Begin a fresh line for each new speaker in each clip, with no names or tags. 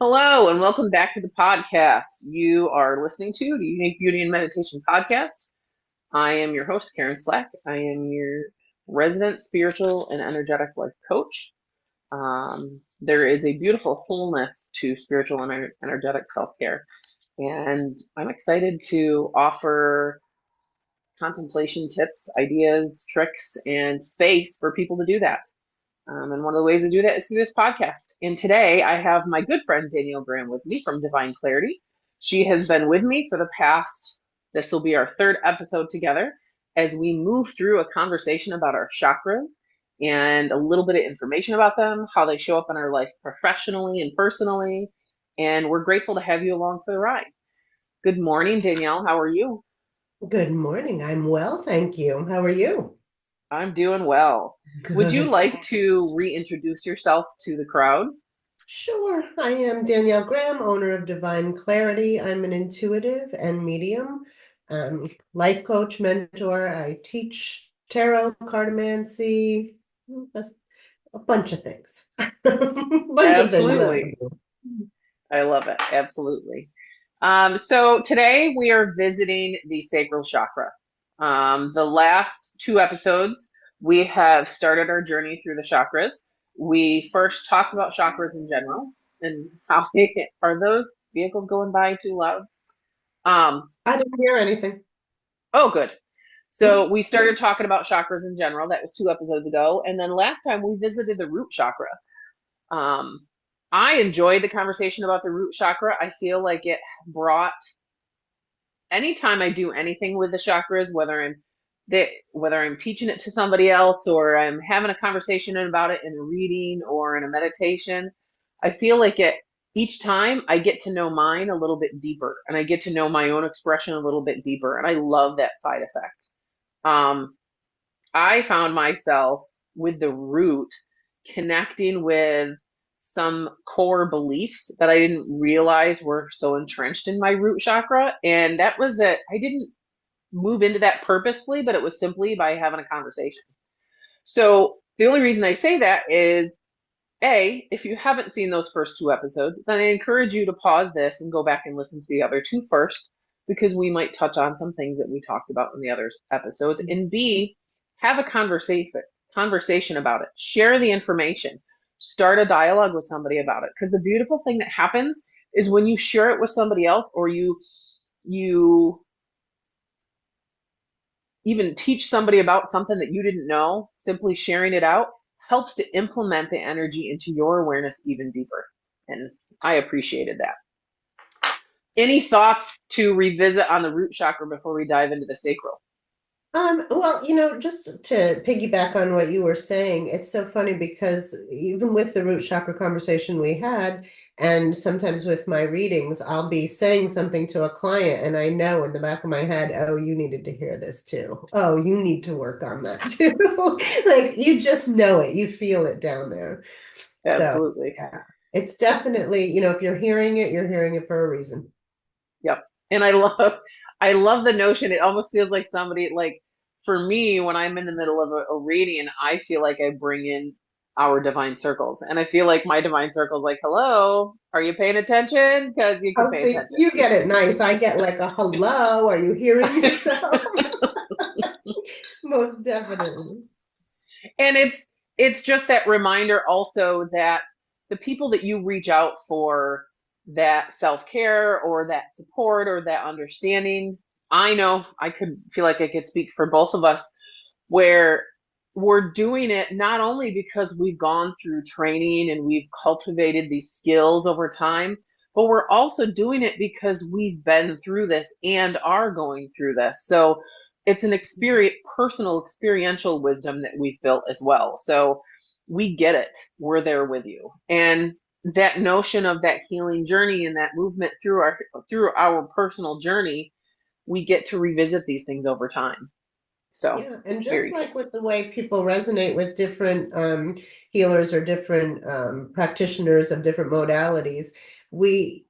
Hello, and welcome back to the podcast. You are listening to the Unique Beauty and Meditation Podcast. I am your host, Caryn Slack. I am your resident spiritual and energetic life coach. There is a beautiful wholeness to spiritual and energetic self care, and I'm excited to offer contemplation tips, ideas, tricks, and space for people to do that. And one of the ways to do that is through this podcast. And today I have my good friend Danielle Graham with me from Divine Clarity. She has been with me for the past, this will be our third episode together as we move through a conversation about our chakras and a little bit of information about them, how they show up in our life professionally and personally. And we're grateful to have you along for the ride. Good morning, Danielle. How are you?
Good morning. I'm well, thank you. How are you?
I'm doing well. Would you
Good.
like to reintroduce yourself to the crowd?
Sure. I am Danielle Graham, owner of Divine Clarity. I'm an intuitive and medium, life coach, mentor. I teach tarot, cartomancy, a a bunch of things. A bunch of things that I
Absolutely.
do.
I love it. Absolutely. So today we are visiting the sacral chakra. The last two episodes, we have started our journey through the chakras. We first talked about chakras in general and how are those vehicles going by too loud? Um,
I didn't hear anything.
oh, good.
Mhm.
So we started talking about chakras in general. That was two episodes ago. And then last time we visited the root chakra. Um, I enjoyed the conversation about the root chakra. I feel like it brought anytime I do anything with the chakras, whether I'm teaching it to somebody else or I'm having a conversation about it in a reading or in a meditation, I feel like it each time I get to know mine a little bit deeper and I get to know my own expression a little bit deeper. And I love that side effect. Um, I found myself with the root connecting with some core beliefs that I didn't realize were so entrenched in my root chakra. And that was it. I didn't move into that purposefully, but it was simply by having a conversation. So the only reason I say that is A, if you haven't seen those first two episodes, then I encourage you to pause this and go back and listen to the other two first, because we might touch on some things that we talked about in the other episodes. And B, have a conversation about it. Share the information. Start a dialogue with somebody about it. Because the beautiful thing that happens is when you share it with somebody else or you even teach somebody about something that you didn't know, simply sharing it out helps to implement the energy into your awareness even deeper. And I appreciated that. Any thoughts to revisit on the root chakra before we dive into the sacral?
Well, just to piggyback on what you were saying, it's so funny because even with the root chakra conversation we had, and sometimes with my readings, I'll be saying something to a client, and I know in the back of my head, oh, you needed to hear this too. Oh, you need to work on that too. Like you just know it, you feel it down there. So,
Absolutely.
yeah, it's definitely, if you're hearing it for a reason.
Yep. And I love the notion. It almost feels like somebody like for me when I'm in the middle of a reading, I feel like I bring in our divine circles, and I feel like my divine circles like, hello, are you paying attention? Because you can
Oh,
pay
see,
attention.
you get it nice. I get like a hello. Are you hearing yourself? Most definitely.
And it's just that reminder also that the people that you reach out for that self-care or that support or that understanding, I know I could feel like I could speak for both of us where we're doing it not only because we've gone through training and we've cultivated these skills over time, but we're also doing it because we've been through this and are going through this. So it's an personal experiential wisdom that we've built as well. So we get it. We're there with you. And that notion of that healing journey and that movement through our personal journey, we get to revisit these things over time. So
Yeah, and just
very
like
cool.
with the way people resonate with different healers or different practitioners of different modalities, we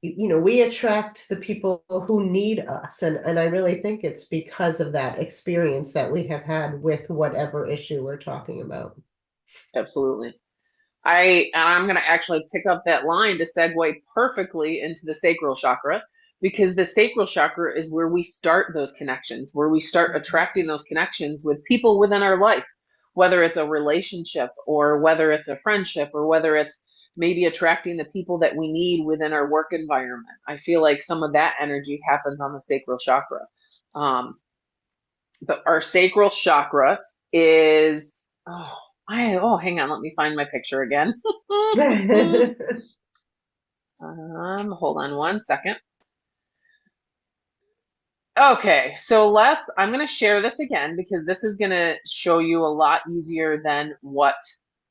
attract the people who need us, and I really think it's because of that experience that we have had with whatever issue we're talking about.
Absolutely. I'm going to actually pick up that line to segue perfectly into the sacral chakra, because the sacral chakra is where we start those connections, where we start attracting those connections with people within our life, whether it's a relationship or whether it's a friendship or whether it's maybe attracting the people that we need within our work environment. I feel like some of that energy happens on the sacral chakra. Um, but our sacral chakra is, hang on, let me find my picture again. Hold on one second. Okay, so I'm going to share this again because this is going to show you a lot easier than what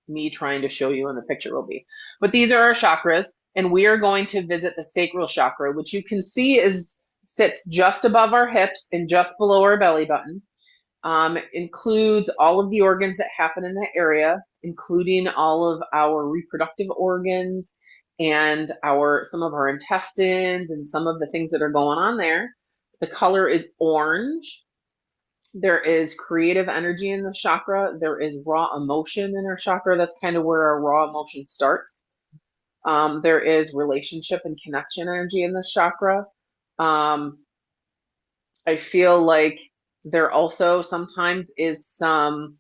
me trying to show you in the picture will be. But these are our chakras, and we are going to visit the sacral chakra, which you can see sits just above our hips and just below our belly button. Includes all of the organs that happen in that area, including all of our reproductive organs and some of our intestines and some of the things that are going on there. The color is orange. There is creative energy in the chakra. There is raw emotion in our chakra. That's kind of where our raw emotion starts. There is relationship and connection energy in the chakra. Um, I feel like there also sometimes is some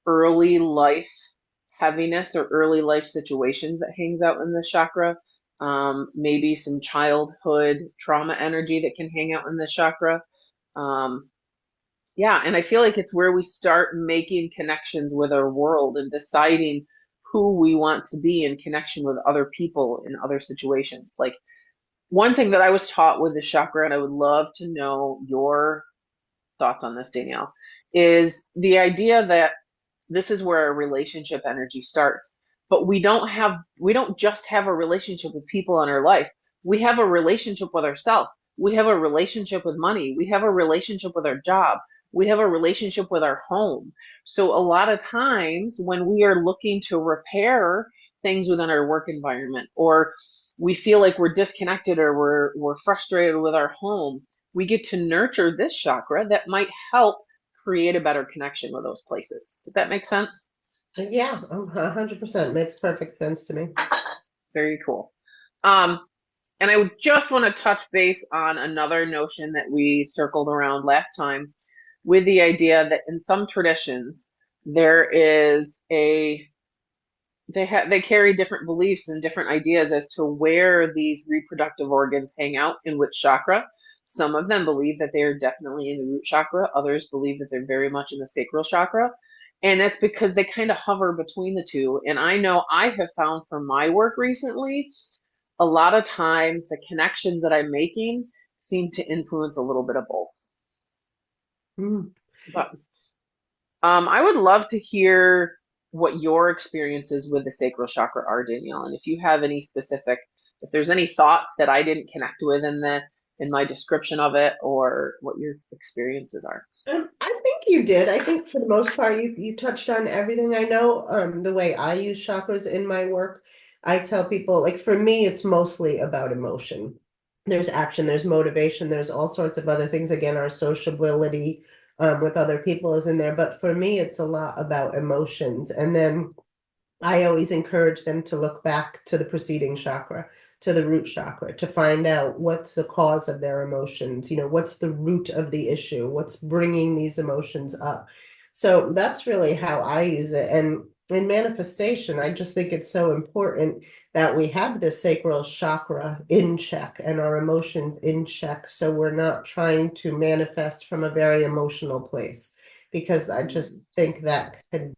early life heaviness or early life situations that hangs out in the chakra. Maybe some childhood trauma energy that can hang out in the chakra. Um, yeah, and I feel like it's where we start making connections with our world and deciding who we want to be in connection with other people in other situations. Like one thing that I was taught with the chakra, and I would love to know your thoughts on this, Danielle, is the idea that this is where our relationship energy starts. But we don't just have a relationship with people in our life. We have a relationship with ourselves. We have a relationship with money. We have a relationship with our job. We have a relationship with our home. So a lot of times when we are looking to repair things within our work environment, or we feel like we're disconnected or we're frustrated with our home, we get to nurture this chakra that might help create a better connection with those places. Does that make sense?
Yeah, 100% makes perfect sense to me.
Very cool. Um, and I would just want to touch base on another notion that we circled around last time with the idea that in some traditions, there is they carry different beliefs and different ideas as to where these reproductive organs hang out in which chakra. Some of them believe that they are definitely in the root chakra. Others believe that they're very much in the sacral chakra. And that's because they kind of hover between the two. And I know I have found from my work recently, a lot of times the connections that I'm making seem to influence a little bit of both.
Mm.
But I would love to hear what your experiences with the sacral chakra are, Danielle, and if you have any specific, if there's any thoughts that I didn't connect with in my description of it, or what your experiences are.
I think you did. I think for the most part, you touched on everything. I know the way I use chakras in my work, I tell people, like for me, it's mostly about emotion. There's action, there's motivation, there's all sorts of other things. Again, our sociability with other people is in there. But for me, it's a lot about emotions. And then I always encourage them to look back to the preceding chakra, to the root chakra, to find out what's the cause of their emotions, what's the root of the issue, what's bringing these emotions up. So that's really how I use it. And in manifestation, I just think it's so important that we have the sacral chakra in check and our emotions in check. So we're not trying to manifest from a very emotional place, because I just
Mm.
think that could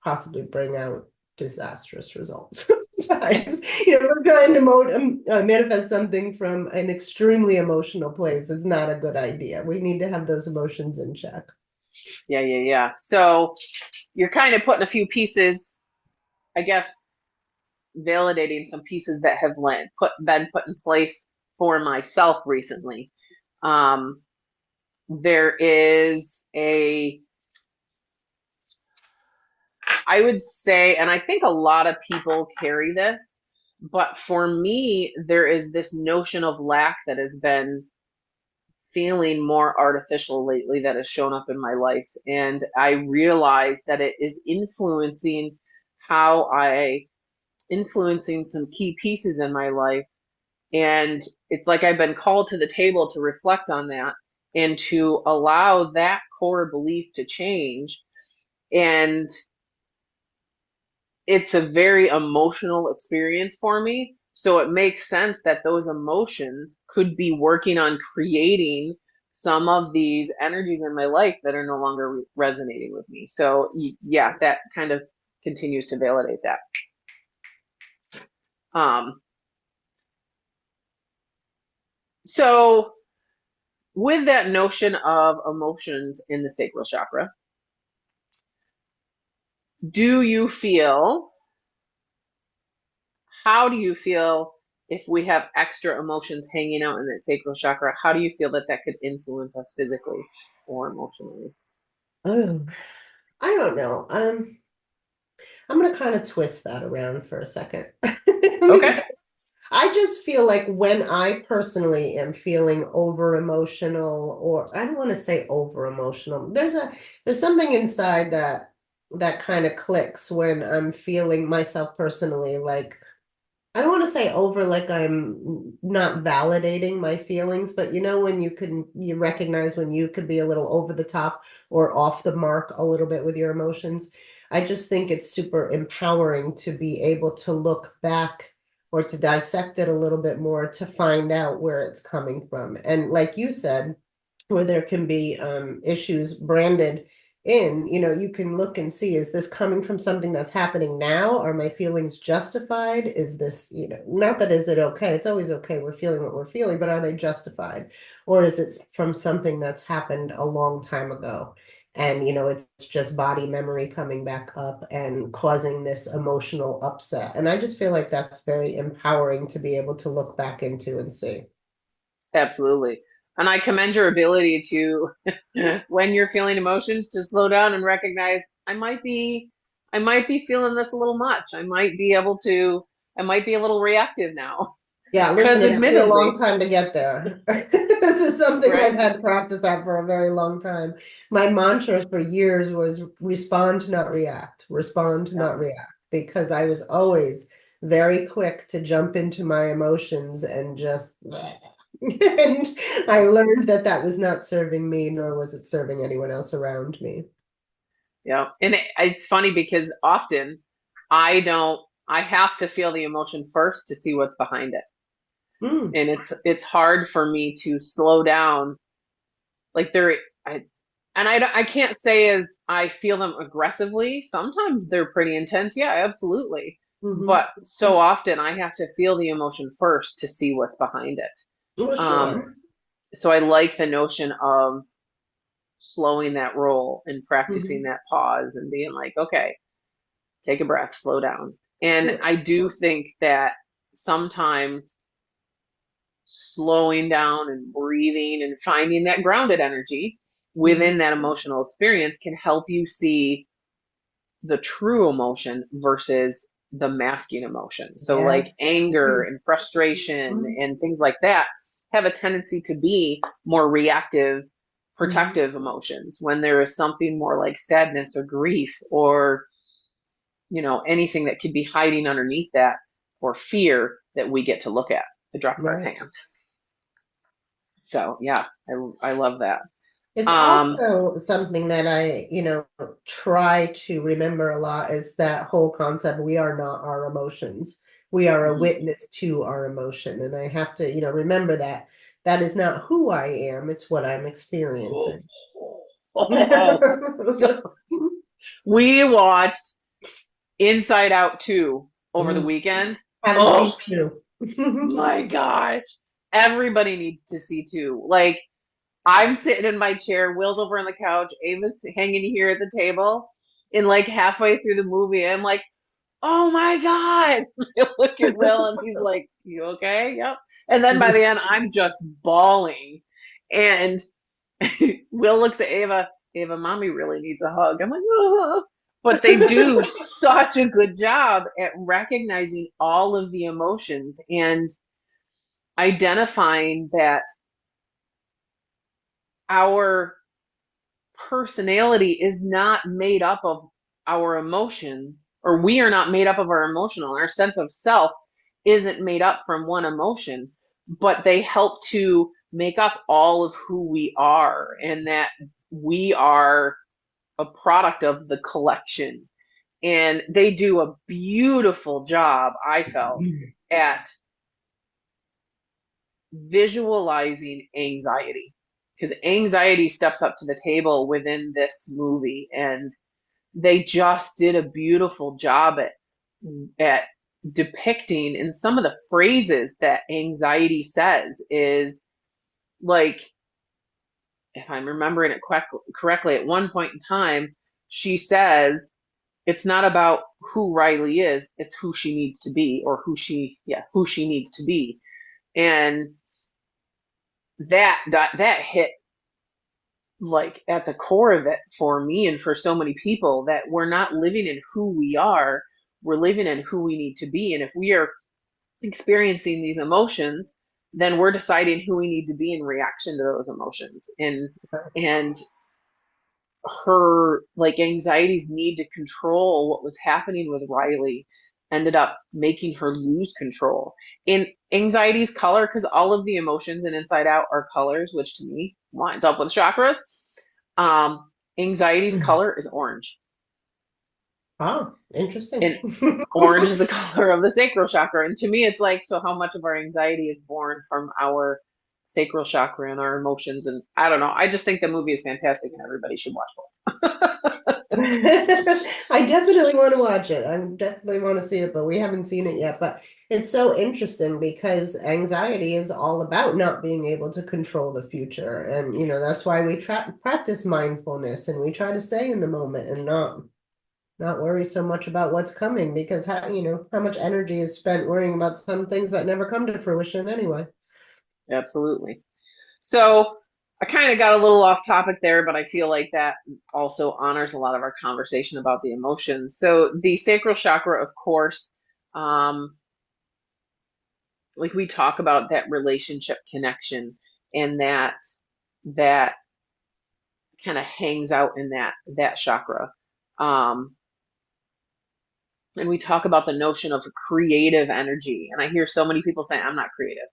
possibly bring out disastrous results. Sometimes, we're trying to manifest something from an extremely emotional place. It's not a good idea. We need to have those emotions in check.
Yeah, yeah, yeah. So you're kind of putting a few pieces, I guess, validating some pieces that have been put in place for myself recently. Um, there is I would say, and I think a lot of people carry this, but for me, there is this notion of lack that has been feeling more artificial lately that has shown up in my life. And I realize that it is how I influencing some key pieces in my life. And it's like I've been called to the table to reflect on that and to allow that core belief to change. And it's a very emotional experience for me. So it makes sense that those emotions could be working on creating some of these energies in my life that are no longer resonating with me. So yeah, that kind of continues to validate that. Um, so with that notion of emotions in the sacral chakra, do you feel, how do you feel if we have extra emotions hanging out in that sacral chakra? How do you feel that that could influence us physically or emotionally?
Oh, I don't know. I'm going to kind of twist that around for a second.
Okay.
I just feel like when I personally am feeling over emotional, or I don't want to say over emotional, there's something inside that kind of clicks when I'm feeling myself personally like I don't want to say over like I'm not validating my feelings, but when you recognize when you could be a little over the top or off the mark a little bit with your emotions. I just think it's super empowering to be able to look back or to dissect it a little bit more to find out where it's coming from. And like you said, where there can be issues branded in, you can look and see, is this coming from something that's happening now? Are my feelings justified? Is this, not that is it okay? It's always okay. We're feeling what we're feeling, but are they justified? Or is it from something that's happened a long time ago? And, it's just body memory coming back up and causing this emotional upset. And I just feel like that's very empowering to be able to look back into and see.
Absolutely. And I commend your ability to, when you're feeling emotions, to slow down and recognize I might be feeling this a little much. I might be a little reactive now.
Yeah, listen,
Because
it took me a long
admittedly,
time to get there. This is something I've
right?
had to practice at for a very long time. My mantra for years was respond, not react, respond,
Yeah.
not react, because I was always very quick to jump into my emotions and just, and I learned that that was not serving me, nor was it serving anyone else around me.
Yeah. And it's funny because often I don't, I have to feel the emotion first to see what's behind it.
Mm,
And it's hard for me to slow down. Like I, and I can't say as I feel them aggressively. Sometimes they're pretty intense. Yeah, absolutely.
hmm.
But so often I have to feel the emotion first to see what's behind
Well,
it.
sure.
So I like the notion of slowing that roll and practicing
Hmm.
that pause and being like, okay, take a breath, slow down. And
Yeah.
I do think that sometimes slowing down and breathing and finding that grounded energy
Hmm.
within that emotional experience can help you see the true emotion versus the masking emotion. So, like
Yes.
anger and frustration
Mhm.
and things like that have a tendency to be more reactive,
Mhm.
protective emotions when there is something more like sadness or grief or anything that could be hiding underneath that or fear that we get to look at the drop of our
Right.
hand. So yeah, I love that.
It's
Um,
also something that I, try to remember a lot is that whole concept, we are not our emotions. We are a witness to our emotion. And I have to, remember that that is not who I am, it's what I'm experiencing.
so we watched Inside Out 2 over the
Mm,
weekend.
haven't seen
Oh
you.
my gosh. Everybody needs to see 2. Like I'm sitting in my chair, Will's over on the couch, Ava's hanging here at the table, and like halfway through the movie, I'm like, oh my God. I look at Will and he's like, you okay? Yep. And then by the end, I'm just bawling. And Will looks at Ava, Ava, mommy really needs a hug. I'm like, oh. But they do such a good job at recognizing all of the emotions and identifying that our personality is not made up of our emotions, or we are not made up of our emotional. Our sense of self isn't made up from one emotion, but they help to make up all of who we are, and that we are a product of the collection. And they do a beautiful job, I felt, at visualizing anxiety, because anxiety steps up to the table within this movie, and they just did a beautiful job at depicting, in some of the phrases that anxiety says is like, if I'm remembering it correctly, at one point in time she says it's not about who Riley is, it's who she needs to be, or who she needs to be. And that hit like at the core of it for me and for so many people, that we're not living in who we are, we're living in who we need to be. And if we are experiencing these emotions, then we're deciding who we need to be in reaction to those emotions. And her like anxiety's need to control what was happening with Riley ended up making her lose control. In anxiety's color, because all of the emotions in Inside Out are colors, which to me lines up with chakras. Anxiety's color is orange,
Oh, interesting.
and orange is the color of the sacral chakra. And to me, it's like, so how much of our anxiety is born from our sacral chakra and our emotions? And I don't know. I just think the movie is fantastic, and everybody should watch it.
I definitely want to watch it. I definitely want to see it, but we haven't seen it yet. But it's so interesting because anxiety is all about not being able to control the future. And, that's why we practice mindfulness and we try to stay in the moment and not worry so much about what's coming, because how much energy is spent worrying about some things that never come to fruition anyway.
Absolutely. So I kind of got a little off topic there, but I feel like that also honors a lot of our conversation about the emotions. So the sacral chakra, of course, um, like we talk about that relationship connection, and that kind of hangs out in that chakra. Um, and we talk about the notion of creative energy. And I hear so many people saying, I'm not creative.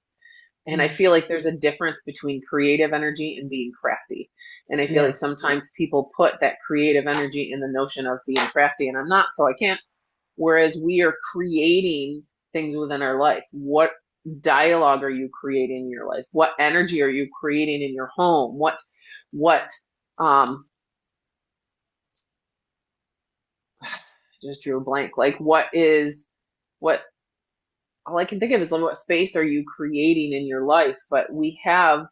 And I
Mm.
feel like there's a difference between creative energy and being crafty. And I feel
Yeah.
like sometimes people put that creative energy in the notion of being crafty, and I'm not, so I can't. Whereas we are creating things within our life. What dialogue are you creating in your life? What energy are you creating in your home? What, um, just drew a blank. Like, what, all I can think of is like, what space are you creating in your life? But we have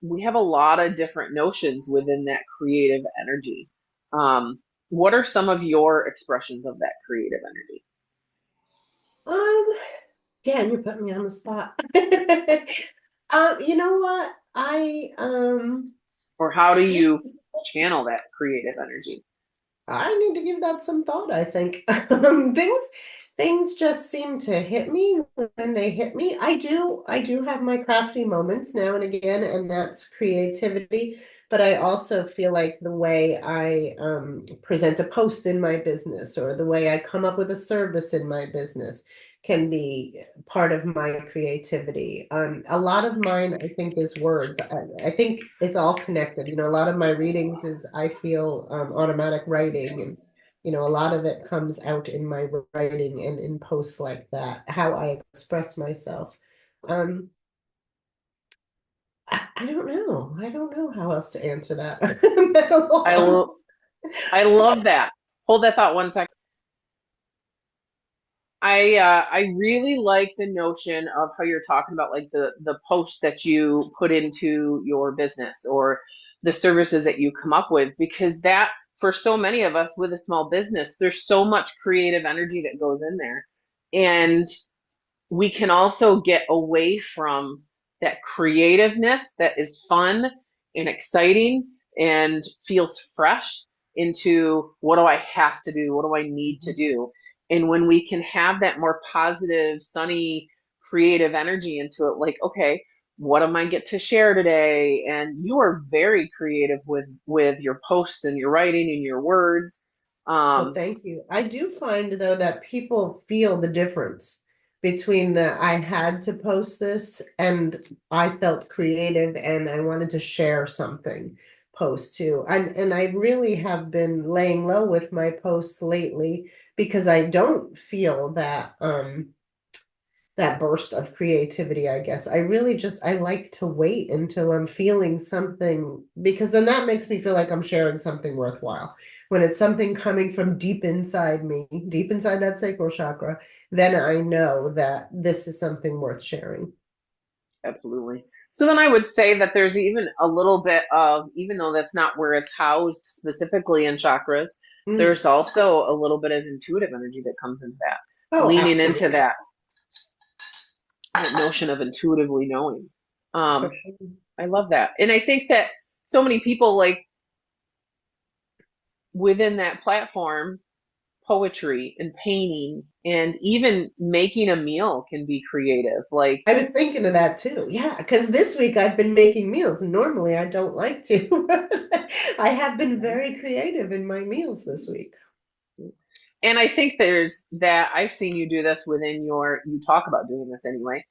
a lot of different notions within that creative energy. Um, what are some of your expressions of that creative energy?
Um, yeah, you're putting me on the spot. You know what?
Or how do you channel that creative energy?
I need to give that some thought, I think. Things just seem to hit me when they hit me. I do have my crafty moments now and again, and that's creativity. But I also feel like the way I present a post in my business or the way I come up with a service in my business can be part of my creativity. A lot of mine, I think, is words. I think it's all connected. A lot of my readings is, I feel, automatic writing, and a lot of it comes out in my writing and in posts like that, how I express myself. Um, I don't know. I don't know how else to answer that. I'm at a
I
loss.
lo- I love that. Hold that thought one second. I really like the notion of how you're talking about like the posts that you put into your business, or the services that you come up with, because that, for so many of us with a small business, there's so much creative energy that goes in there. And we can also get away from that creativeness that is fun and exciting and feels fresh, into what do I have to do? What do I need to do? And when we can have that more positive, sunny, creative energy into it, like, okay, what am I get to share today? And you are very creative with your posts and your writing and your words.
Well,
Um,
thank you. I do find though that people feel the difference between the I had to post this and I felt creative and I wanted to share something post too. And I really have been laying low with my posts lately because I don't feel that burst of creativity, I guess. I really just I like to wait until I'm feeling something because then that makes me feel like I'm sharing something worthwhile. When it's something coming from deep inside me, deep inside that sacral chakra, then I know that this is something worth sharing.
Absolutely. So then I would say that there's even a little bit of, even though that's not where it's housed specifically in chakras,
Mm.
there's also a little bit of intuitive energy that comes into that,
Oh,
leaning into
absolutely.
that notion of intuitively knowing.
For
Um,
sure.
I love that. And I think that so many people like within that platform, poetry and painting and even making a meal can be creative. Like,
I was thinking of that too. Yeah, because this week I've been making meals. Normally I don't like to. I have been very creative in my meals this week.
and I think there's that I've seen you do this within you talk about doing this anyway,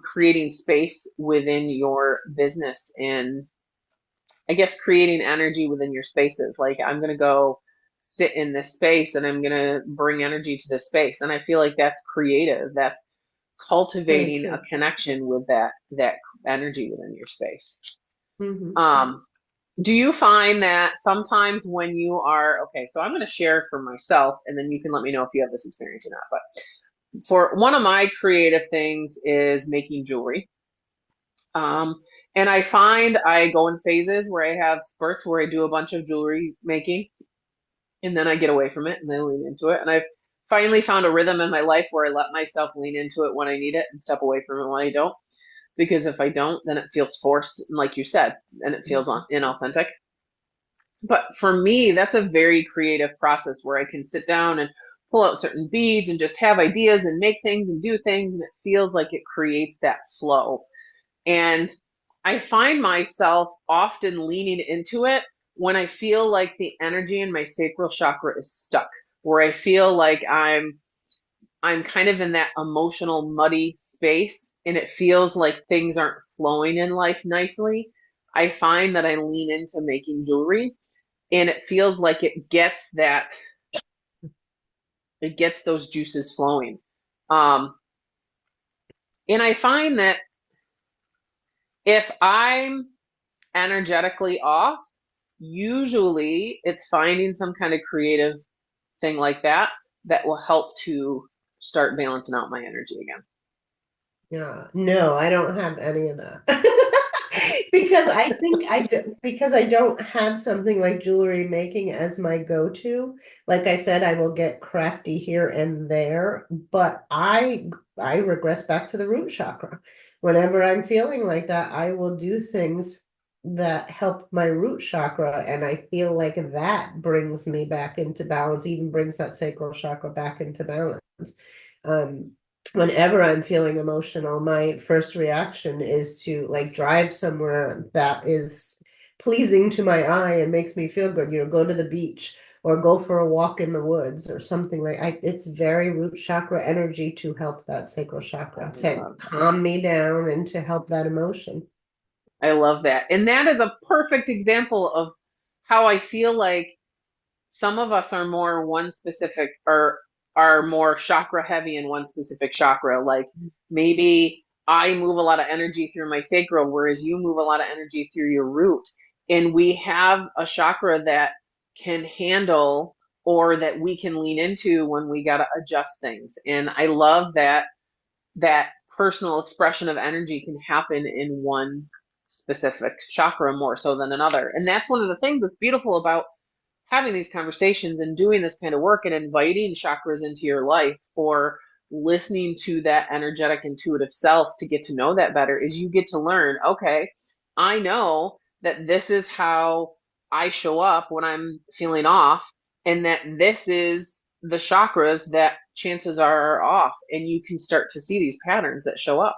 creating space within your business and I guess creating energy within your spaces. Like I'm going to go sit in this space and I'm going to bring energy to this space. And I feel like that's creative. That's
Very
cultivating a
true.
connection with that energy within your space.
Hmm.
Um, do you find that sometimes when you are, okay, so I'm going to share for myself and then you can let me know if you have this experience or not. But for one of my creative things is making jewelry. Um, and I find I go in phases where I have spurts where I do a bunch of jewelry making and then I get away from it and then lean into it. And I've finally found a rhythm in my life where I let myself lean into it when I need it and step away from it when I don't. Because if I don't, then it feels forced, like you said, and it feels inauthentic. But for me, that's a very creative process where I can sit down and pull out certain beads and just have ideas and make things and do things. And it feels like it creates that flow. And I find myself often leaning into it when I feel like the energy in my sacral chakra is stuck, where I feel like I'm kind of in that emotional muddy space and it feels like things aren't flowing in life nicely. I find that I lean into making jewelry and it feels like it gets those juices flowing. Um, and I find that if I'm energetically off, usually it's finding some kind of creative thing like that that will help to start balancing out my energy again.
Yeah, no, I don't have any of that. Because I think I do, because I don't have something like jewelry making as my go-to. Like I said, I will get crafty here and there, but I regress back to the root chakra. Whenever I'm feeling like that, I will do things that help my root chakra, and I feel like that brings me back into balance, even brings that sacral chakra back into balance. Um, Whenever I'm feeling emotional, my first reaction is to like drive somewhere that is pleasing to my eye and makes me feel good. Go to the beach or go for a walk in the woods or something like it's very root chakra energy to help that sacral
I
chakra, to
love
calm me down and to help that emotion.
I love that. And that is a perfect example of how I feel like some of us are more one specific or are more chakra heavy in one specific chakra. Like maybe I move a lot of energy through my sacral, whereas you move a lot of energy through your root. And we have a chakra that can handle or that we can lean into when we got to adjust things. And I love that personal expression of energy can happen in one specific chakra more so than another. And that's one of the things that's beautiful about having these conversations and doing this kind of work and inviting chakras into your life or listening to that energetic intuitive self to get to know that better is you get to learn, okay, I know that this is how I show up when I'm feeling off and that this is the chakras that chances are off and you can start to see these patterns that show up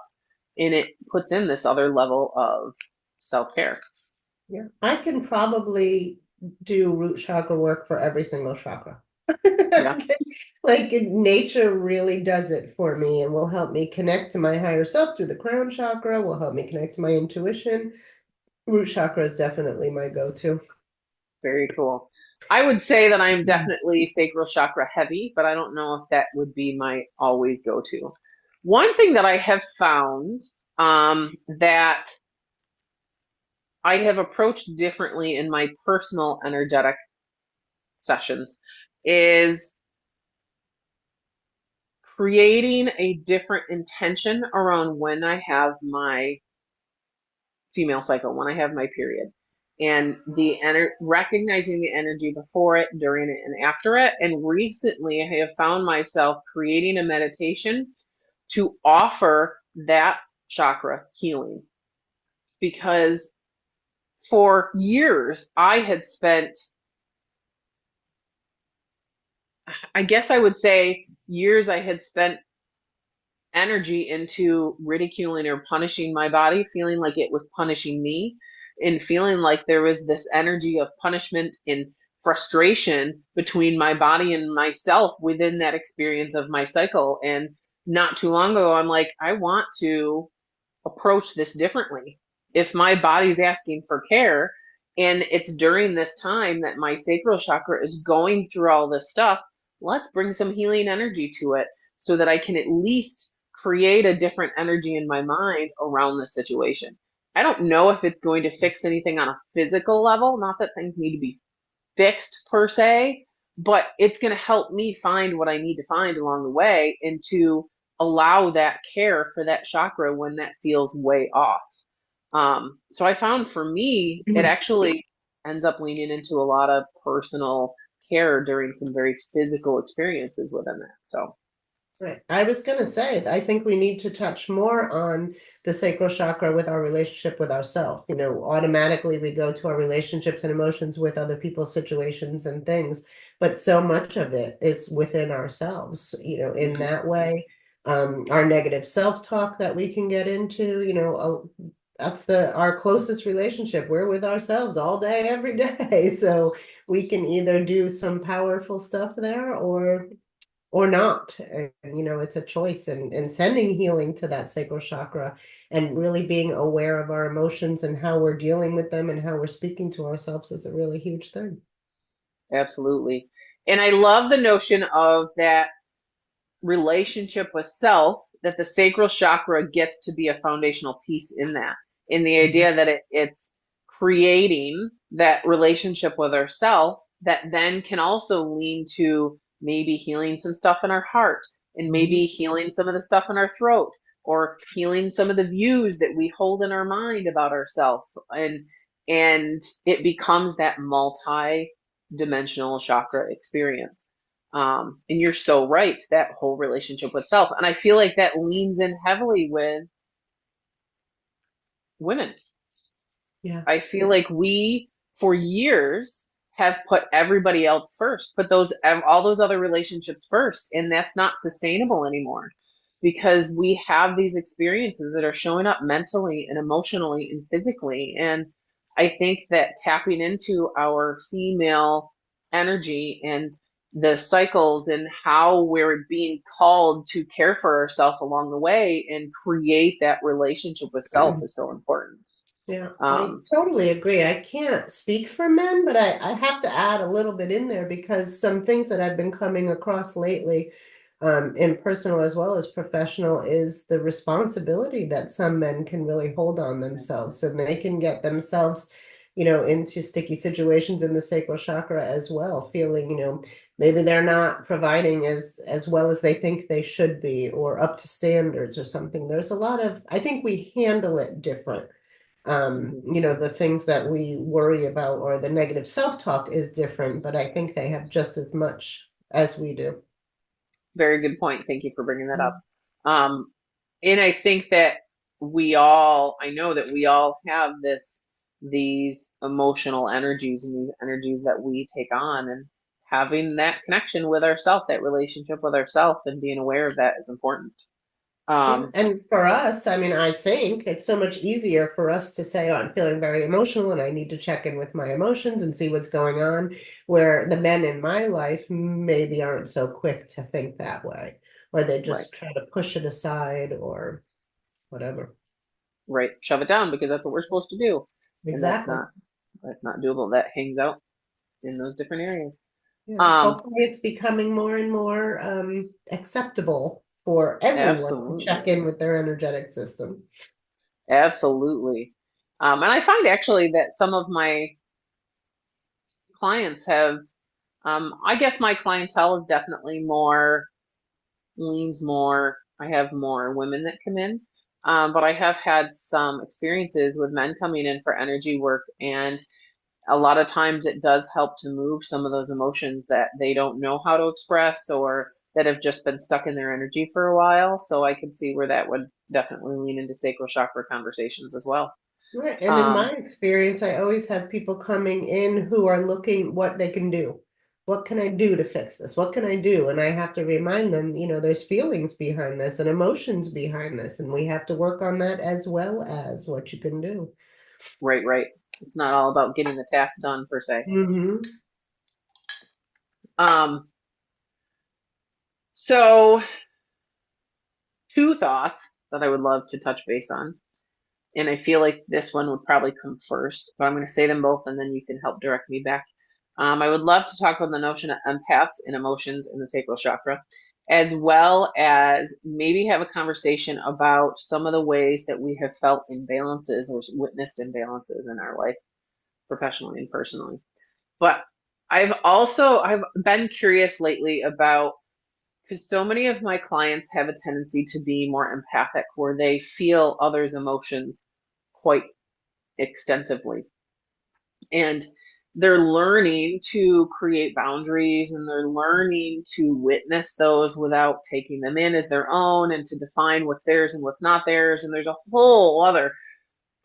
and it puts in this other level of self-care.
Yeah, I can probably do root chakra work for every single chakra.
Yeah,
Like nature really does it for me and will help me connect to my higher self through the crown chakra, will help me connect to my intuition. Root chakra is definitely my go-to.
very cool. I would say that I am
Mm.
definitely sacral chakra heavy, but I don't know if that would be my always go-to. One thing that I have found that I have approached differently in my personal energetic sessions is creating a different intention around when I have my female cycle, when I have my period, and recognizing the energy before it, during it, and after it. And recently, I have found myself creating a meditation to offer that chakra healing because for years I had spent, I guess I would say, years I had spent energy into ridiculing or punishing my body, feeling like it was punishing me, and feeling like there was this energy of punishment and frustration between my body and myself within that experience of my cycle. And not too long ago, I'm like, I want to approach this differently. If my body's asking for care and it's during this time that my sacral chakra is going through all this stuff, let's bring some healing energy to it so that I can at least create a different energy in my mind around the situation. I don't know if it's going to fix anything on a physical level, not that things need to be fixed per se, but it's going to help me find what I need to find along the way and to allow that care for that chakra when that feels way off. So I found for me, it actually ends up leaning into a lot of personal care during some very physical experiences within that. So,
Right. I was going to say, I think we need to touch more on the sacral chakra with our relationship with ourselves. You know, automatically we go to our relationships and emotions with other people's situations and things, but so much of it is within ourselves, you know, in
mhm,
that way. Our negative self-talk that we can get into, you know, that's our closest relationship. We're with ourselves all day, every day. So we can either do some powerful stuff there or not. And you know, it's a choice, and sending healing to that sacral chakra and really being aware of our emotions and how we're dealing with them and how we're speaking to ourselves is a really huge thing.
absolutely. And I love the notion of that relationship with self, that the sacral chakra gets to be a foundational piece in that, in the idea that it's creating that relationship with ourself that then can also lean to maybe healing some stuff in our heart and
Mhm.
maybe healing some of the stuff in our throat or healing some of the views that we hold in our mind about ourselves, and it becomes that multi-dimensional chakra experience. And you're so right, that whole relationship with self. And I feel like that leans in heavily with women.
Yeah.
I feel like we, for years, have put everybody else first, put all those other relationships first, and that's not sustainable anymore because we have these experiences that are showing up mentally and emotionally and physically. And I think that tapping into our female energy and the cycles and how we're being called to care for ourselves along the way and create that relationship with self is so important.
Yeah, I
Um,
totally agree. I can't speak for men, but I have to add a little bit in there because some things that I've been coming across lately, in personal as well as professional, is the responsibility that some men can really hold on themselves, and they can get themselves, you know, into sticky situations in the sacral chakra as well, feeling, you know, maybe they're not providing as well as they think they should be or up to standards or something. There's a lot of, I think we handle it different.
mhm.
You know, the things that we worry about or the negative self-talk is different, but I think they have just as much as we do.
Very good point. Thank you for bringing that up.
Mm.
Um, and I think that I know that we all have these emotional energies and these energies that we take on, and having that connection with ourself, that relationship with ourself, and being aware of that is important.
Yeah.
Um,
And for us, I mean, I think it's so much easier for us to say, oh, I'm feeling very emotional and I need to check in with my emotions and see what's going on, where the men in my life maybe aren't so quick to think that way, or they
right,
just try to push it aside or whatever.
right. Shove it down because that's what we're supposed to do. And
Exactly.
that's not doable. That hangs out in those different areas.
Yeah.
Um,
Hopefully it's becoming more and more acceptable for everyone to check
absolutely.
in with their energetic system.
Absolutely. And I find actually that some of my clients have, I guess my clientele is definitely more, leans more, I have more women that come in. But I have had some experiences with men coming in for energy work, and a lot of times it does help to move some of those emotions that they don't know how to express or that have just been stuck in their energy for a while. So I can see where that would definitely lean into sacral chakra conversations as well.
Right. And in my
Um,
experience, I always have people coming in who are looking what they can do. What can I do to fix this? What can I do? And I have to remind them, there's feelings behind this and emotions behind this, and we have to work on that as well as what you can do.
right, right. It's not all about getting the task done per se.
Mm-hmm.
Um, so two thoughts that I would love to touch base on. And I feel like this one would probably come first, but I'm going to say them both and then you can help direct me back. I would love to talk about the notion of empaths and emotions in the sacral chakra, as well as maybe have a conversation about some of the ways that we have felt imbalances or witnessed imbalances in our life, professionally and personally. But I've been curious lately about, because so many of my clients have a tendency to be more empathic, where they feel others' emotions quite extensively. And they're learning to create boundaries and they're learning to witness those without taking them in as their own and to define what's theirs and what's not theirs. And there's a whole other,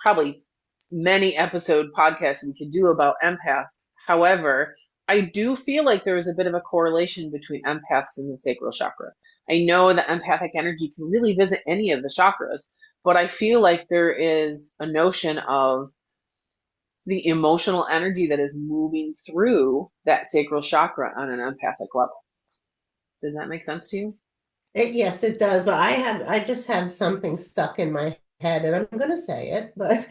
probably many episode podcast we could do about empaths. However, I do feel like there is a bit of a correlation between empaths and the sacral chakra. I know that empathic energy can really visit any of the chakras, but I feel like there is a notion of the emotional energy that is moving through that sacral chakra on an empathic level. Does that make sense to you?
Yes, it does, but I just have something stuck in my head and I'm going to say it, but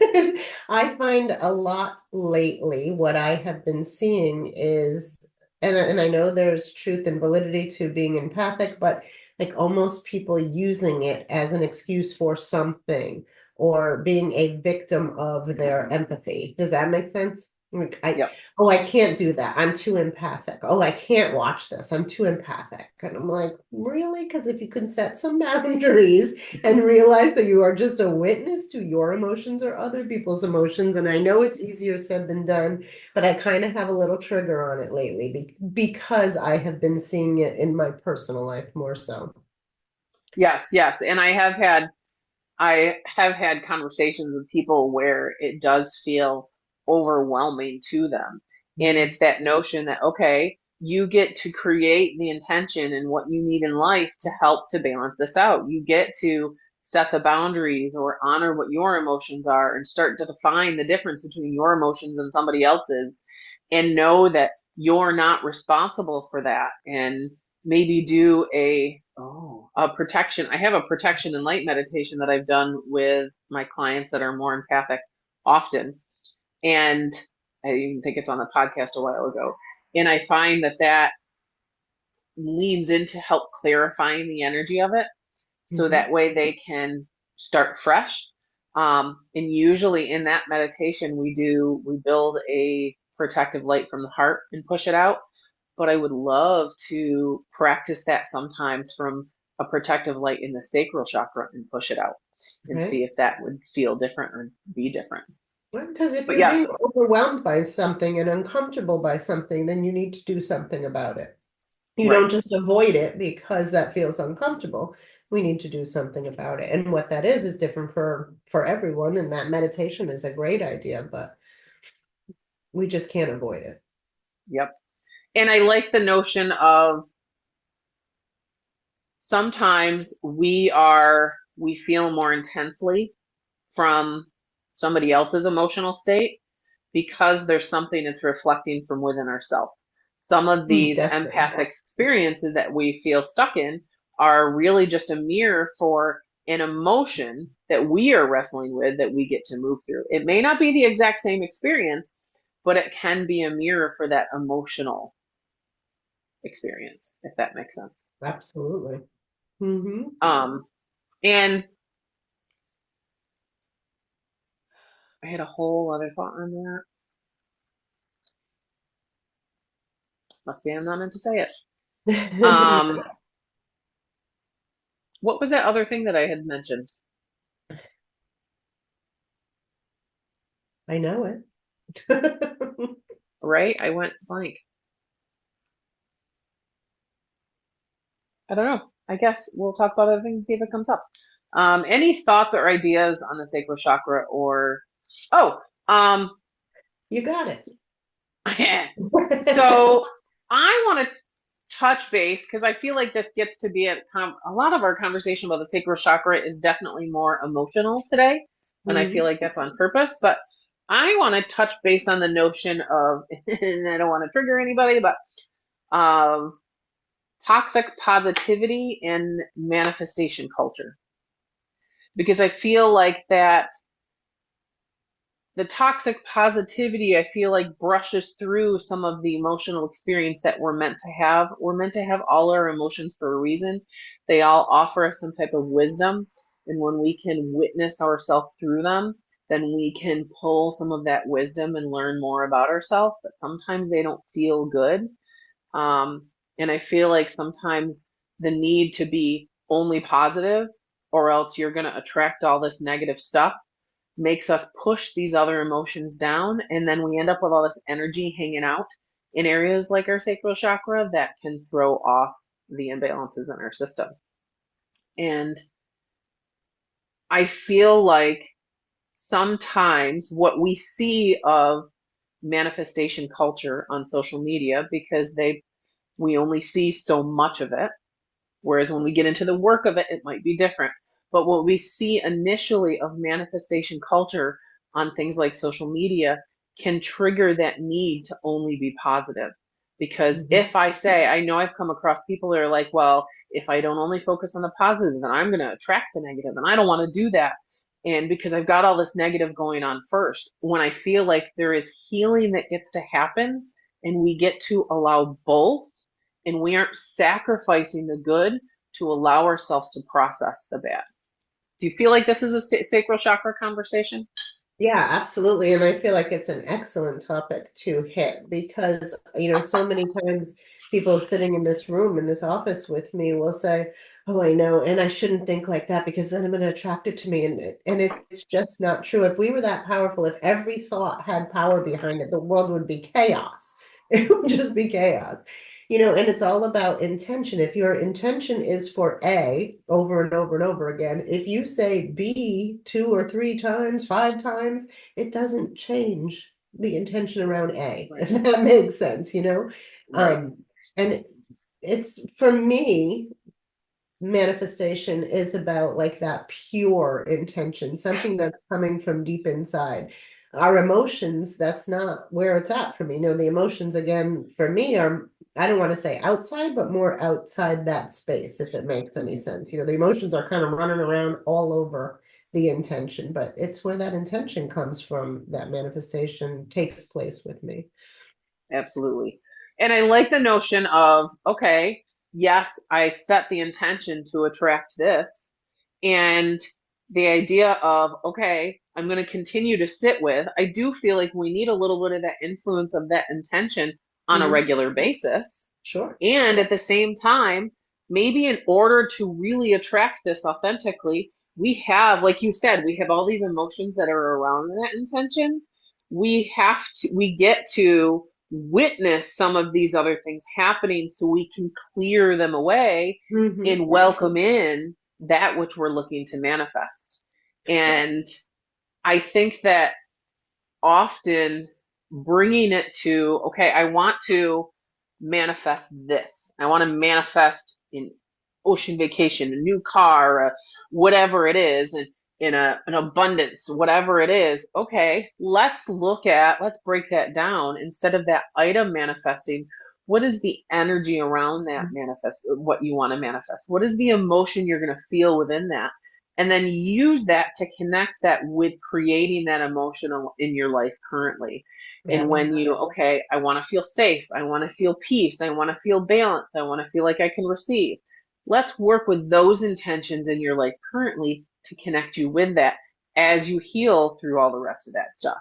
I find a lot lately what I have been seeing is, and I know there's truth and validity to being empathic, but like almost people using it as an excuse for something or being a victim of their empathy. Does that make sense? Like
Yep.
oh, I can't do that. I'm too empathic. Oh, I can't watch this. I'm too empathic. And I'm like, really? Because if you can set some boundaries and realize that you are just a witness to your emotions or other people's emotions, and I know it's easier said than done, but I kind of have a little trigger on it lately because I have been seeing it in my personal life more so.
Yes, yes. And I have had conversations with people where it does feel overwhelming to them. And
Mhm.
it's that notion that, okay, you get to create the intention and what you need in life to help to balance this out. You get to set the boundaries or honor what your emotions are and start to define the difference between your emotions and somebody else's and know that you're not responsible for that and maybe do a protection. I have a protection and light meditation that I've done with my clients that are more empathic often. And I even think it's on the podcast a while ago. And I find that that leans into help clarifying the energy of it so
Mhm.
that way they can start fresh. And usually in that meditation, we build a protective light from the heart and push it out. But I would love to practice that sometimes from a protective light in the sacral chakra and push it out and
Right?
see if that would feel different or be different.
Well, because if
But
you're
yes,
being overwhelmed by something and uncomfortable by something, then you need to do something about it. You
right.
don't just avoid it because that feels uncomfortable. We need to do something about it. And what that is different for everyone. And that meditation is a great idea, but we just can't avoid it.
Yep. And I like the notion of sometimes we are. we feel more intensely from somebody else's emotional state because there's something that's reflecting from within ourselves. Some of these
Definitely.
empathic experiences that we feel stuck in are really just a mirror for an emotion that we are wrestling with that we get to move through. It may not be the exact same experience, but it can be a mirror for that emotional experience, if that makes sense.
Absolutely. Hmm.
Um, and I had a whole other thought on that. Must be I'm not meant to say it. Um, what was that other thing that I had mentioned?
I know it.
Right? I went blank. I don't know. I guess we'll talk about other things and see if it comes up. Any thoughts or ideas on the sacral chakra or oh, um,
You got it.
so I want to touch base because I feel like this gets to be a lot of our conversation about the sacral chakra is definitely more emotional today, and I feel
Mhm.
like that's on purpose. But I want to touch base on the notion of, and I don't want to trigger anybody, but of toxic positivity and manifestation culture because I feel like that the toxic positivity I feel like brushes through some of the emotional experience that we're meant to have. We're meant to have all our emotions for a reason. They all offer us some type of wisdom, and when we can witness ourselves through them, then we can pull some of that wisdom and learn more about ourselves, but sometimes they don't feel good. Um, and I feel like sometimes the need to be only positive or else you're going to attract all this negative stuff makes us push these other emotions down. And then we end up with all this energy hanging out in areas like our sacral chakra that can throw off the imbalances in our system. And I feel like sometimes what we see of manifestation culture on social media because we only see so much of it. Whereas when we get into the work of it, it might be different. But what we see initially of manifestation culture on things like social media can trigger that need to only be positive. Because
Mhm.
if I say, I know I've come across people that are like, well, if I don't only focus on the positive, then I'm going to attract the negative, and I don't want to do that. And because I've got all this negative going on first, when I feel like there is healing that gets to happen and we get to allow both, and we aren't sacrificing the good to allow ourselves to process the bad. Do you feel like this is a sacral chakra conversation?
Yeah, absolutely. And I feel like it's an excellent topic to hit because, so many times people sitting in this room, in this office with me will say, "Oh, I know, and I shouldn't think like that because then I'm going to attract it to me." And it's just not true. If we were that powerful, if every thought had power behind it, the world would be chaos. It would just be chaos. And it's all about intention. If your intention is for A over and over and over again, if you say B 2 or 3 times, 5 times, it doesn't change the intention around A, if
Right,
that makes sense.
right,
Um, and it's for me, manifestation is about like that pure intention, something that's coming from deep inside. Our emotions, that's not where it's at for me. No, the emotions again for me are, I don't want to say outside, but more outside that space, if it makes any sense. The emotions are kind of running around all over the intention, but it's where that intention comes from that manifestation takes place with me.
absolutely. And I like the notion of, okay, yes, I set the intention to attract this. And the idea of, okay, I'm going to continue to sit with, I do feel like we need a little bit of that influence of that intention on a
Mhm.
regular basis.
Sure.
And at the same time, maybe in order to really attract this authentically, we have, like you said, we have all these emotions that are around that intention. We get to witness some of these other things happening so we can clear them away
Hmm.
and welcome in that which we're looking to manifest. And I think that often bringing it to, okay, I want to manifest this. I want to manifest in ocean vacation, a new car, whatever it is, and in an abundance, whatever it is. Okay, let's break that down. Instead of that item manifesting, what is the energy around that manifest, what you want to manifest? What is the emotion you're going to feel within that? And then use that to connect that with creating that emotion in your life currently.
Yeah.
And when you, okay, I want to feel safe, I want to feel peace, I want to feel balance, I want to feel like I can receive. Let's work with those intentions in your life currently to connect you with that as you heal through all the rest of that stuff.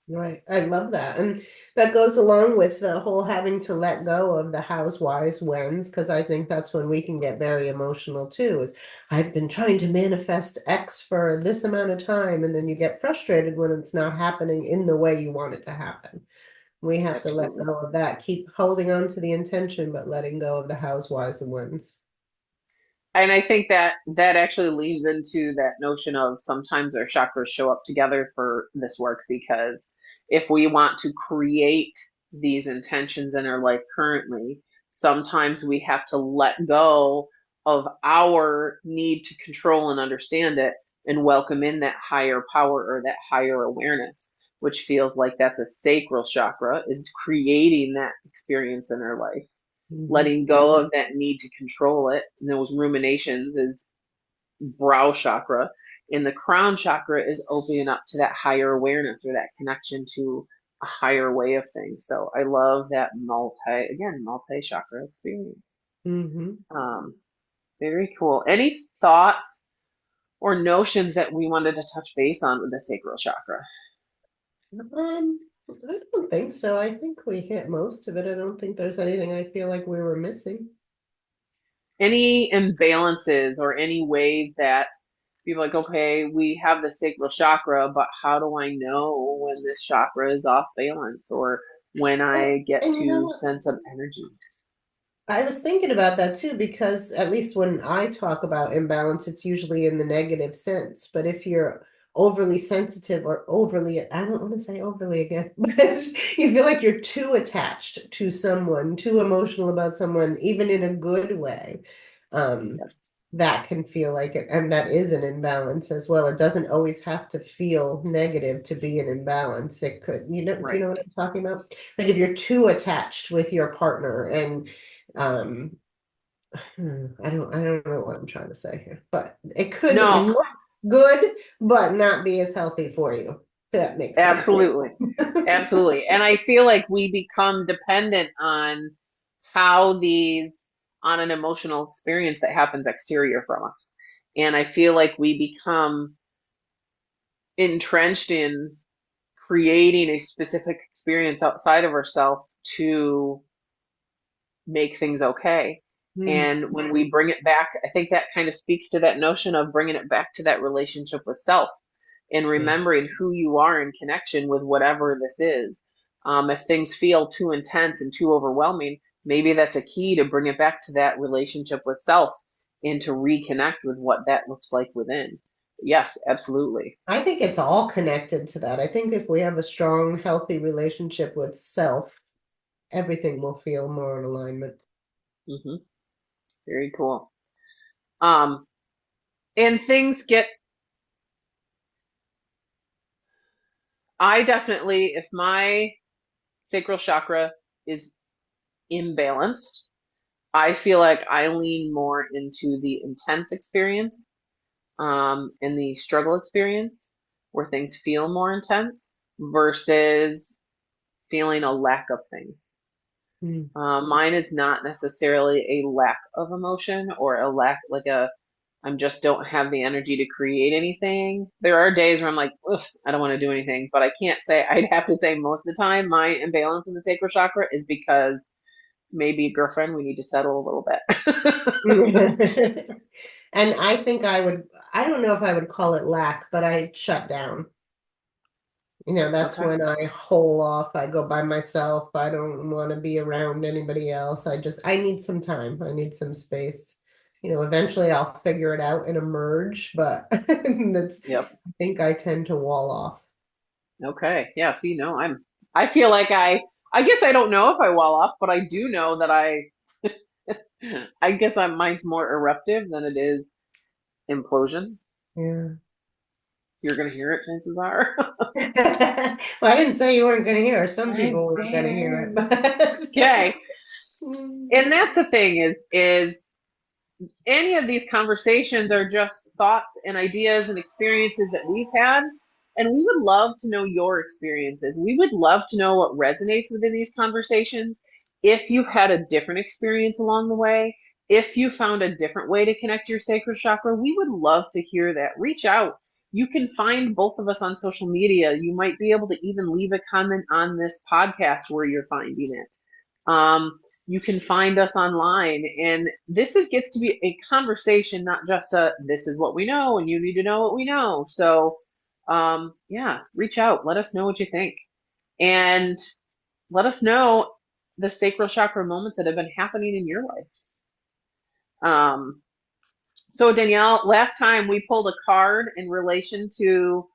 Right. I love that. And that goes along with the whole having to let go of the how's, why's, when's, because I think that's when we can get very emotional too, is I've been trying to manifest X for this amount of time, and then you get frustrated when it's not happening in the way you want it to happen. We have to let
Absolutely.
go of that, keep holding on to the intention, but letting go of the how's, why's, and when's.
And I think that that actually leads into that notion of sometimes our chakras show up together for this work because if we want to create these intentions in our life currently, sometimes we have to let go of our need to control and understand it and welcome in that higher power or that higher awareness, which feels like that's a sacral chakra, is creating that experience in our life.
Mhm.
Letting go of that need to control it. And those ruminations is brow chakra. And the crown chakra is opening up to that higher awareness or that connection to a higher way of things. So I love that multi chakra experience.
Mhm.
Um, Very cool. Any thoughts or notions that we wanted to touch base on with the sacral chakra?
I don't think so. I think we hit most of it. I don't think there's anything I feel like we were missing.
Any imbalances or any ways that people are like, okay, we have the sacral chakra, but how do I know when this chakra is off balance or when I get
And you know
to
what?
sense of energy?
I was thinking about that too, because at least when I talk about imbalance, it's usually in the negative sense. But if you're overly sensitive or overly, I don't want to say overly again, but you feel like you're too attached to someone, too emotional about someone, even in a good way, um,
Yep.
that can feel like it, and that is an imbalance as well. It doesn't always have to feel negative to be an imbalance. It could, do you
Right.
know what I'm talking about? Like if you're too attached with your partner and um, I don't know what I'm trying to say here, but it could
No,
look good, but not be as healthy for you. If that makes sense.
absolutely. Absolutely. And I feel like we become dependent on how these, on an emotional experience that happens exterior from us. And I feel like we become entrenched in creating a specific experience outside of ourselves to make things okay.
Mhm.
And when we bring it back, I think that kind of speaks to that notion of bringing it back to that relationship with self and
Yeah.
remembering who you are in connection with whatever this is. If things feel too intense and too overwhelming, maybe that's a key to bring it back to that relationship with self and to reconnect with what that looks like within. Yes, absolutely.
I think it's all connected to that. I think if we have a strong, healthy relationship with self, everything will feel more in alignment.
Hmm. Very cool. Um, and things get, I definitely, if my sacral chakra is imbalanced, I feel like I lean more into the intense experience, and the struggle experience where things feel more intense versus feeling a lack of things.
Mm.
Mine is not necessarily a lack of emotion or a lack, like a, I'm just don't have the energy to create anything. There are days where I'm like, ugh, I don't want to do anything, but I can't say, I'd have to say most of the time my imbalance in the sacral chakra is because maybe girlfriend, we need to settle a little bit.
And I think I don't know if I would call it lack, but I shut down. That's
Okay.
when I hole off. I go by myself. I don't want to be around anybody else. I need some time. I need some space. Eventually I'll figure it out and emerge, but
Yep.
I think I tend to wall off.
Okay. Yeah. See, no, I feel like I guess I don't know if I wall off, but I do know that I I guess mine's more eruptive than it is implosion.
Yeah.
You're gonna hear it, chances are.
Well, I didn't say you weren't going to hear it. Some people weren't going to hear it, but
Okay. And that's the thing is any of these conversations are just thoughts and ideas and experiences that we've had. And we would love to know your experiences. We would love to know what resonates within these conversations. If you've had a different experience along the way, if you found a different way to connect your sacral chakra, we would love to hear that. Reach out. You can find both of us on social media. You might be able to even leave a comment on this podcast where you're finding it. You can find us online, and gets to be a conversation, not just a this is what we know and you need to know what we know. So yeah, reach out, let us know what you think, and let us know the sacral chakra moments that have been happening in your life. So Danielle, last time we pulled a card in relation to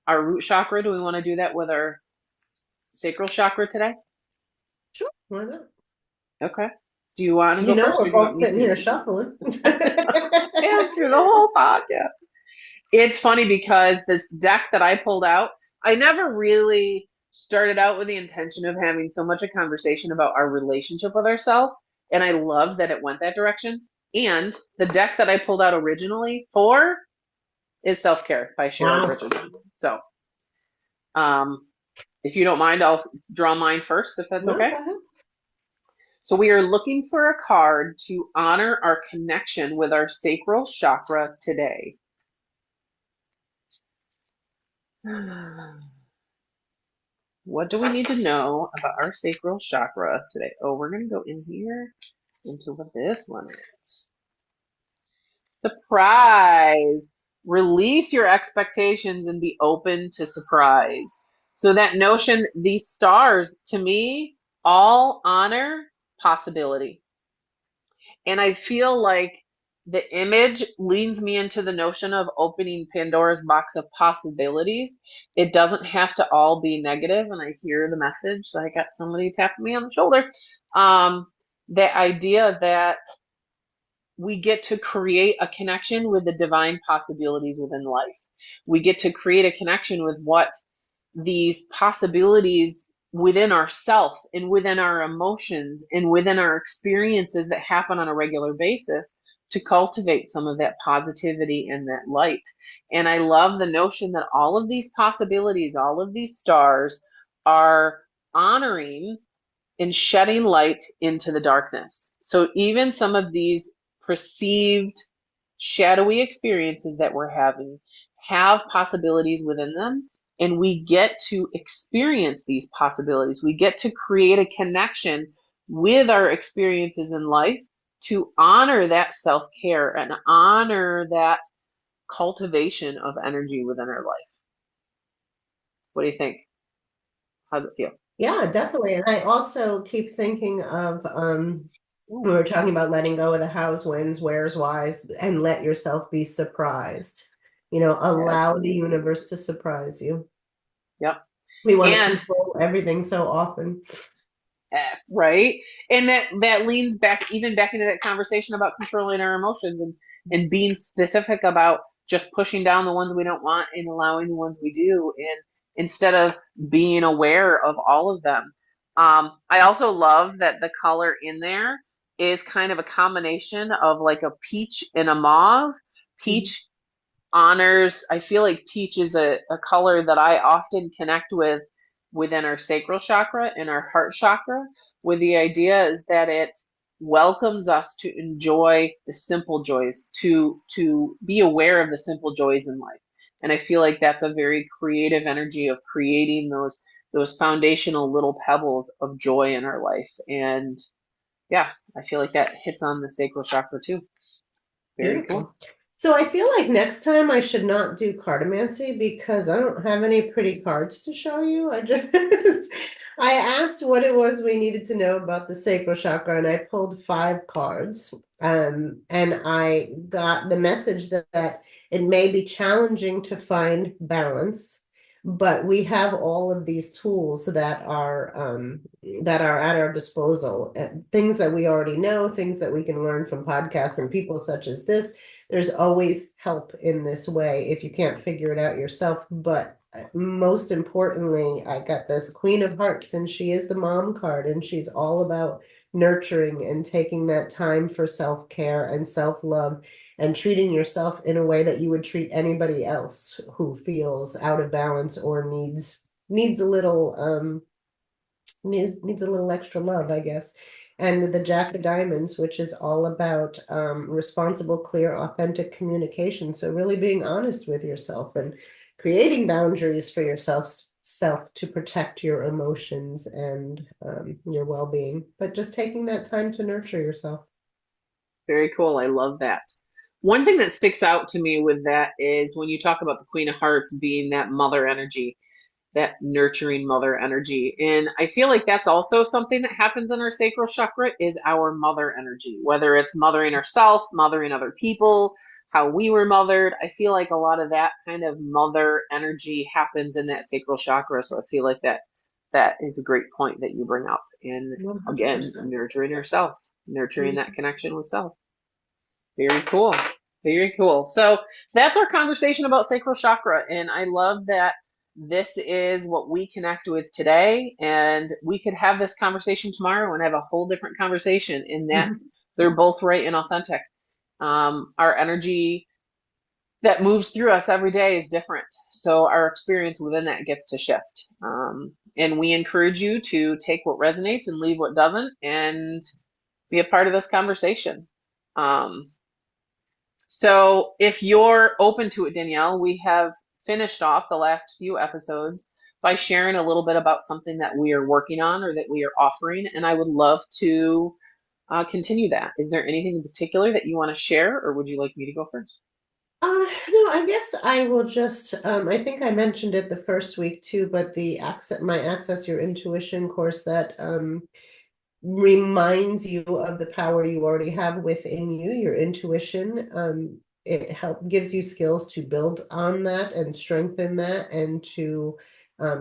our root chakra. Do we want to do that with our sacral chakra today?
sure, why not?
Okay. Do you want to
You
go
know,
first, or
we're
do you want
both
me
sitting
to?
here shuffling.
And through the whole podcast. It's funny because this deck that I pulled out, I never really started out with the intention of having so much a conversation about our relationship with ourselves. And I love that it went that direction. And the deck that I pulled out originally for is Self Care by Cheryl
Wow.
Richardson. So, um, if you don't mind, I'll draw mine first, if that's
No,
okay.
go ahead.
So, we are looking for a card to honor our connection with our sacral chakra today. What do we need to know about our sacral chakra today? Oh, we're going to go in here into what this one is. Surprise! Release your expectations and be open to surprise. So that notion, these stars, to me, all honor possibility. And I feel like the image leans me into the notion of opening Pandora's box of possibilities. It doesn't have to all be negative, and I hear the message. So I got somebody tapping me on the shoulder. The idea that we get to create a connection with the divine possibilities within life. We get to create a connection with what these possibilities within ourself and within our emotions and within our experiences that happen on a regular basis to cultivate some of that positivity and that light. And I love the notion that all of these possibilities, all of these stars are honoring and shedding light into the darkness. So even some of these perceived shadowy experiences that we're having have possibilities within them, and we get to experience these possibilities. We get to create a connection with our experiences in life to honor that self-care and honor that cultivation of energy within our life. What do you think? How's it feel?
Yeah, definitely. And I also keep thinking of we
Ooh,
were talking about letting go of the hows, whens, wheres, whys, and let yourself be surprised. Allow the
absolutely.
universe to surprise you.
Yep.
We want to
And
control everything so often.
right, and that leans back even back into that conversation about controlling our emotions and being specific about just pushing down the ones we don't want and allowing the ones we do, and instead of being aware of all of them. I also love that the color in there is kind of a combination of like a peach and a mauve.
Mhm.
Peach honors, I feel like peach is a color that I often connect with within our sacral chakra and our heart chakra, with the idea is that it welcomes us to enjoy the simple joys, to be aware of the simple joys in life. And I feel like that's a very creative energy of creating those foundational little pebbles of joy in our life. And yeah, I feel like that hits on the sacral chakra too. Very cool.
Beautiful. So I feel like next time I should not do cartomancy because I don't have any pretty cards to show you. I asked what it was we needed to know about the sacral chakra, and I pulled 5 cards. And I got the message that it may be challenging to find balance, but we have all of these tools that are at our disposal, things that we already know, things that we can learn from podcasts and people such as this. There's always help in this way if you can't figure it out yourself. But most importantly, I got this Queen of Hearts, and she is the mom card, and she's all about nurturing and taking that time for self-care and self-love and treating yourself in a way that you would treat anybody else who feels out of balance or needs a little needs a little extra love, I guess. And the Jack of Diamonds, which is all about responsible, clear, authentic communication. So really being honest with yourself and creating boundaries for yourself to protect your emotions and your well-being, but just taking that time to nurture yourself.
Very cool. I love that. One thing that sticks out to me with that is when you talk about the Queen of Hearts being that mother energy, that nurturing mother energy. And I feel like that's also something that happens in our sacral chakra is our mother energy, whether it's mothering ourselves, mothering other people, how we were mothered. I feel like a lot of that kind of mother energy happens in that sacral chakra. So I feel like that is a great point that you bring up. And again,
100%.
nurturing yourself, nurturing that connection with self. Very cool. Very cool. So that's our conversation about sacral chakra. And I love that this is what we connect with today. And we could have this conversation tomorrow and have a whole different conversation in that they're both right and authentic. Our energy that moves through us every day is different. So our experience within that gets to shift. And we encourage you to take what resonates and leave what doesn't and be a part of this conversation. Um, so if you're open to it, Danielle, we have finished off the last few episodes by sharing a little bit about something that we are working on or that we are offering, and I would love to continue that. Is there anything in particular that you want to share, or would you like me to go first?
No, I guess I will just, I think I mentioned it the first week too, but my Access Your Intuition course that, reminds you of the power you already have within you, your intuition. It gives you skills to build on that and strengthen that and to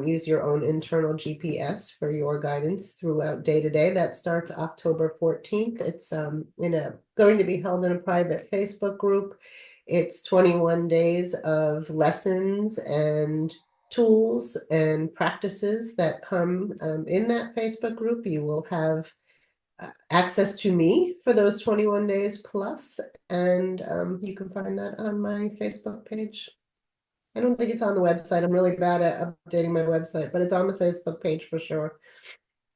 use your own internal GPS for your guidance throughout day to day. That starts October 14th. It's going to be held in a private Facebook group. It's 21 days of lessons and tools and practices that come in that Facebook group. You will have access to me for those 21 days plus, and you can find that on my Facebook page. I don't think it's on the website. I'm really bad at updating my website, but it's on the Facebook page for sure.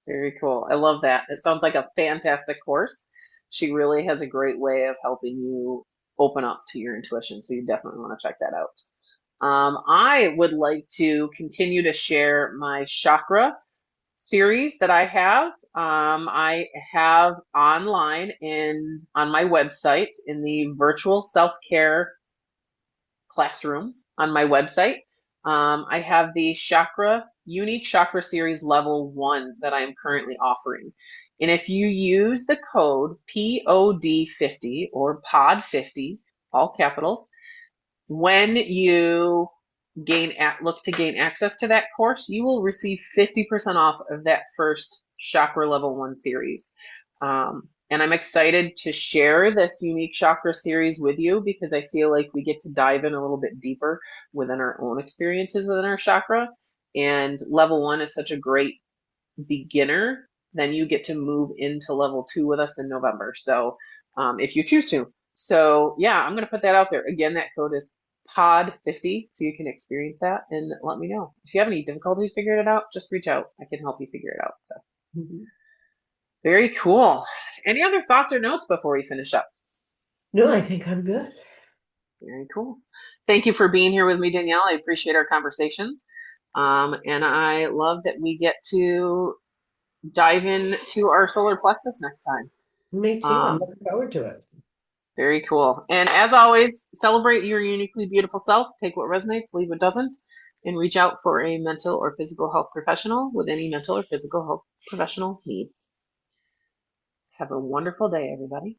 Very cool. I love that. It sounds like a fantastic course. She really has a great way of helping you open up to your intuition. So you definitely want to check that out. I would like to continue to share my chakra series that I have. I have online on my website in the virtual self-care classroom on my website. I have the unique chakra series level 1 that I am currently offering. And if you use the code POD50 or POD50, all capitals, when you look to gain access to that course, you will receive 50% off of that first chakra level 1 series. And I'm excited to share this unique chakra series with you because I feel like we get to dive in a little bit deeper within our own experiences within our chakra. And level 1 is such a great beginner. Then you get to move into level 2 with us in November. So if you choose to. So yeah, I'm going to put that out there. Again, that code is POD50, so you can experience that and let me know. If you have any difficulties figuring it out, just reach out. I can help you figure it out. So very cool. Any other thoughts or notes before we finish up?
No, I think I'm good.
Very cool. Thank you for being here with me, Danielle. I appreciate our conversations. And I love that we get to dive into our solar plexus next time.
Me too. I'm
Um,
looking forward to it.
Very cool. And as always, celebrate your uniquely beautiful self. Take what resonates, leave what doesn't, and reach out for a mental or physical health professional with any mental or physical health professional needs. Have a wonderful day, everybody.